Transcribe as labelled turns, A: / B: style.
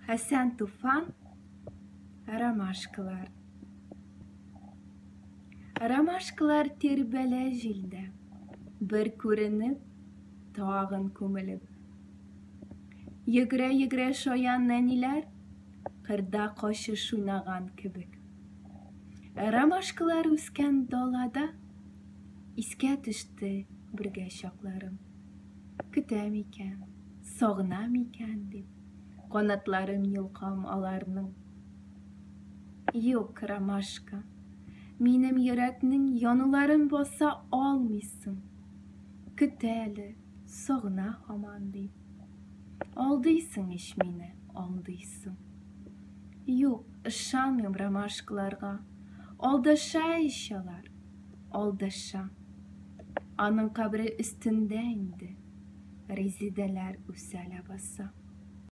A: Hasan Tufan, Ромашкалар. Ромашкалар тербеле җилдә, бер күренеп, тагын күмелеп. Йөгерә-йөгерә шаян нәниләр, кырда качыш уйнаган кебек. Ромашкалар үскән далада, искә төште бергә чакларым. Көтәм икән, сагынам икән дип, канатларын йолкам аларның. Юк, ромашка, минем йөрәкнең януларын баса алмыйсың. Көтә әле, сагына һаман дип. Алдыйсың ич мине, алдыйсың. Юк, ышанмыйм ромашкаларга. Алдаша ич алар, алдаша. Аның кабре өстендә инде, резедәләр үсә ләбаса.